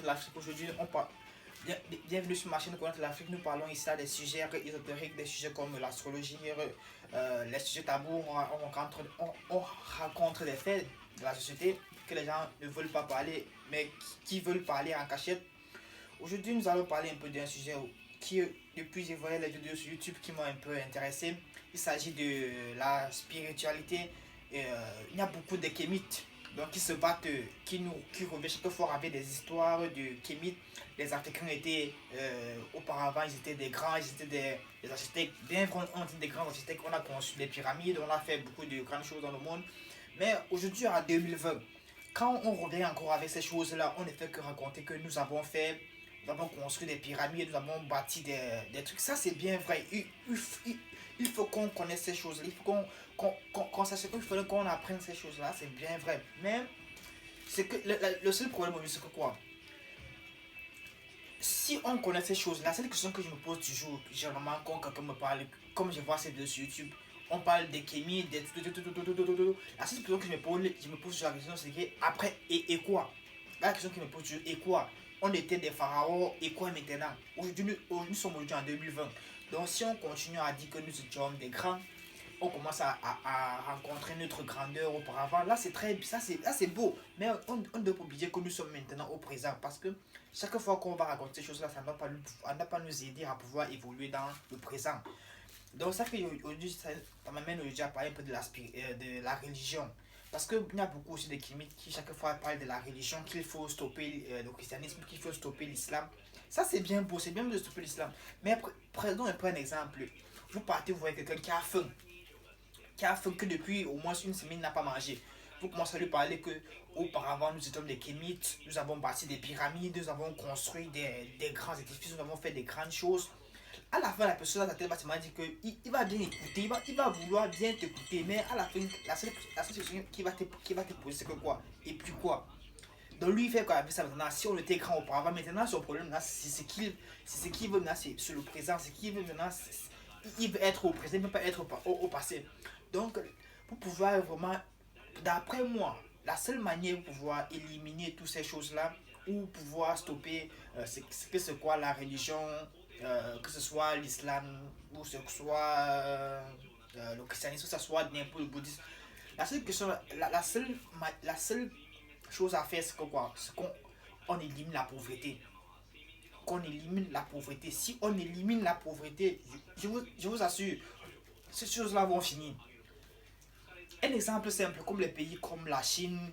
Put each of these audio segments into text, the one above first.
l'Afrique. Aujourd'hui, on parle. Bienvenue sur ma chaîne Connaître l'Afrique. Nous parlons ici des sujets ésotériques, des sujets comme l'astrologie, les sujets tabous. On rencontre des faits de la société que les gens ne veulent pas parler, mais qui veulent parler en cachette. Aujourd'hui, nous allons parler un peu d'un sujet qui, depuis j'ai voyé les vidéos sur YouTube qui m'ont un peu intéressé. Il s'agit de la spiritualité. Il y a beaucoup de kémites donc qui se battent, qui reviennent chaque fois avec des histoires de kémites. Les Africains étaient, auparavant, ils étaient des grands, ils étaient des architectes, bien on dit des grands architectes, on a conçu des pyramides, on a fait beaucoup de grandes choses dans le monde. Mais aujourd'hui, en 2020, quand on revient encore avec ces choses-là, on ne fait que raconter que nous avons construit des pyramides, nous avons bâti des trucs. Ça, c'est bien vrai. Il faut qu'on connaisse ces choses-là. Il faut qu'on sache qu'il faut qu'on apprenne ces choses-là. C'est bien vrai. Mais c'est que le seul problème, c'est que quoi? Si on connaît ces choses-là, c'est une question que je me pose toujours. Généralement, quand quelqu'un me parle, comme je vois ces vidéos sur YouTube, on parle des kémies, des tout. La seule question que je me pose sur la question, c'est que après, et quoi? La question qui me pose toujours, et quoi? On était des pharaons, et quoi maintenant? Aujourd'hui, nous sommes aujourd'hui en 2020. Donc, si on continue à dire que nous étions des grands, on commence à rencontrer notre grandeur auparavant. Là, c'est beau. Mais on ne doit pas oublier que nous sommes maintenant au présent. Parce que chaque fois qu'on va raconter ces choses-là, ça ne va pas nous aider à pouvoir évoluer dans le présent. Donc, ça fait aujourd'hui, ça m'amène aujourd'hui à parler un peu de la religion. Parce qu'il y a beaucoup aussi de kémiques qui chaque fois parlent de la religion, qu'il faut stopper le christianisme, qu'il faut stopper l'islam. Ça, c'est bien beau, c'est bien de stopper l'islam. Mais prenons un peu un exemple. Vous partez, vous voyez quelqu'un qui a faim que depuis au moins une semaine n'a pas mangé. Vous commencez à lui parler que auparavant nous étions des kémites, nous avons bâti des pyramides, nous avons construit des grands édifices, nous avons fait des grandes choses. À la fin, la personne dans tellement dit que il va bien écouter, il va vouloir bien t'écouter, mais à la fin, la seule question qui va te poser, c'est que quoi? Et puis quoi? Donc lui, il fait quoi avec ça maintenant? Si on était grand auparavant, maintenant son problème, c'est ce qu'il veut maintenant, c'est sur le présent, ce qu'il veut maintenant, il veut être au présent, il ne veut pas être au passé. Donc, pour pouvoir vraiment, d'après moi, la seule manière pour pouvoir éliminer toutes ces choses-là, ou pouvoir stopper que ce soit la religion, que ce soit l'islam, ou que ce soit le christianisme, que ce soit n'importe le bouddhisme, la seule question, la seule chose à faire, c'est que quoi? C'est qu'on élimine la pauvreté. Qu'on élimine la pauvreté. Si on élimine la pauvreté, je vous assure, ces choses-là vont finir. Un exemple simple, comme les pays comme la Chine,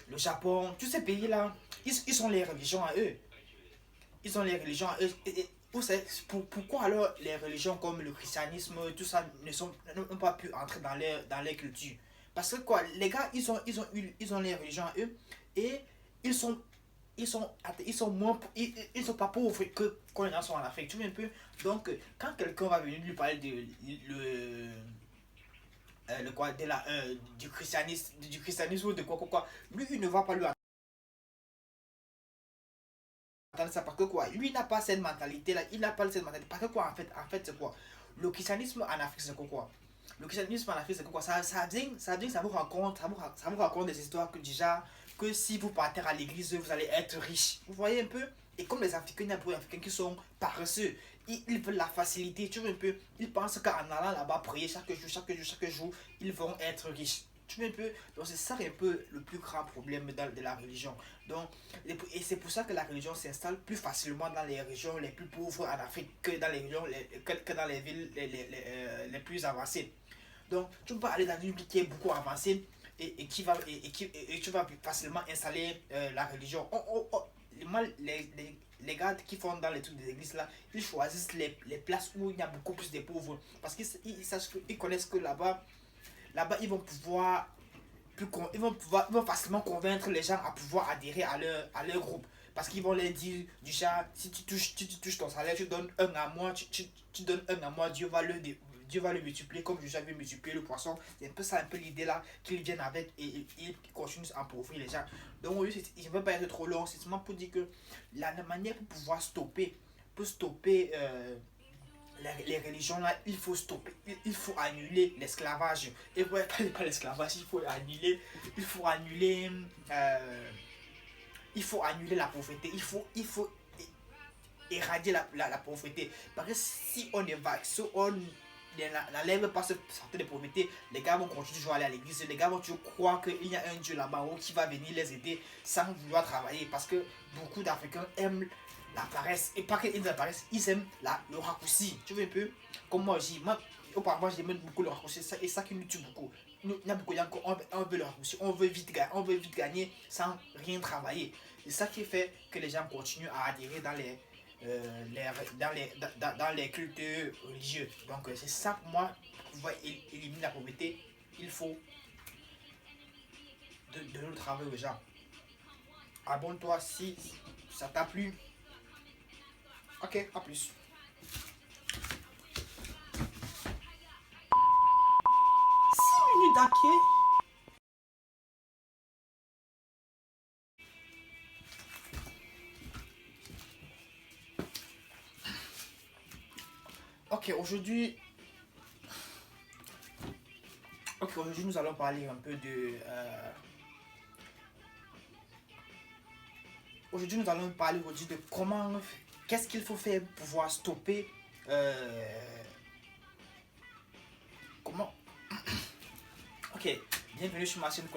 le Japon, tous ces pays-là, ils ont les religions à eux. Ils ont les religions à eux. Vous savez, pourquoi alors les religions comme le christianisme, tout ça, n'ont pas pu entrer dans leur culture? Parce que quoi, les gars, ils ont les religions à eux et ils sont ils sont pas pauvres que quand les gens sont en Afrique, tu vois un peu. Donc quand quelqu'un va venir lui parler le quoi du christianisme ou de quoi, lui il ne va pas lui attendre ça parce que quoi, lui il n'a pas cette mentalité là, il n'a pas cette mentalité parce que quoi en fait c'est quoi, le christianisme en Afrique c'est quoi? Le christianisme en Afrique c'est quoi? Ça vous raconte des histoires que déjà que si vous partez à l'église vous allez être riche, vous voyez un peu. Et comme les Africains, il y a beaucoup d'Africains qui sont paresseux, ils veulent la facilité, tu vois un peu. Ils pensent qu'en allant là-bas prier chaque jour, ils vont être riches. Tu vois un peu. Donc c'est ça un peu le plus grand problème de la religion. Donc, et c'est pour ça que la religion s'installe plus facilement dans les régions les plus pauvres en Afrique que dans les régions que dans les villes les plus avancées. Donc tu peux pas aller dans une ville qui est beaucoup avancée et tu vas facilement installer la religion. Moi, les gars qui font dans les trucs des églises là, ils choisissent les places où il y a beaucoup plus de pauvres. Parce qu'ils connaissent que là-bas, ils vont facilement convaincre les gens à pouvoir adhérer à leur groupe. Parce qu'ils vont leur dire du genre, si tu touches ton salaire, tu donnes un à moi, tu donnes un à moi, Dieu va le multiplier comme Jésus avait multiplié le poisson. C'est un peu ça, un peu l'idée là qu'ils viennent avec et ils continuent à appauvrir les gens. Donc, oui, je ne veux pas être trop long, c'est seulement pour dire que la manière pour pouvoir stopper les religions là, il faut stopper, il faut annuler l'esclavage. Et ouais, pas l'esclavage, il faut annuler il faut annuler la pauvreté, il faut éradier la pauvreté. Parce que si on n'enlève pas cette sorte de pauvreté, les gars vont continuer toujours à aller à l'église, les gars vont toujours croire qu'il y a un Dieu là-bas qui va venir les aider sans vouloir travailler. Parce que beaucoup d'Africains aiment la paresse, et pas qu'ils aiment la paresse, ils aiment le raccourci. Tu vois un peu comme moi aussi. Moi, auparavant, j'aimais beaucoup le raccourci, et ça qui nous tue beaucoup. Il y a beaucoup de gens qui on veut le raccourci, on veut vite gagner sans rien travailler. C'est ça qui fait que les gens continuent à adhérer dans les cultes religieux. Donc c'est ça pour moi, pour pouvoir éliminer la pauvreté, il faut de le travail aux gens. Abonne-toi si ça t'a plu. Ok, à plus. 6 minutes d'enquête. Ok, aujourd'hui, nous allons parler un peu de. Aujourd'hui, nous allons parler de comment, qu'est-ce qu'il faut faire pour pouvoir stopper. Comment. Ok, bienvenue sur ma chaîne.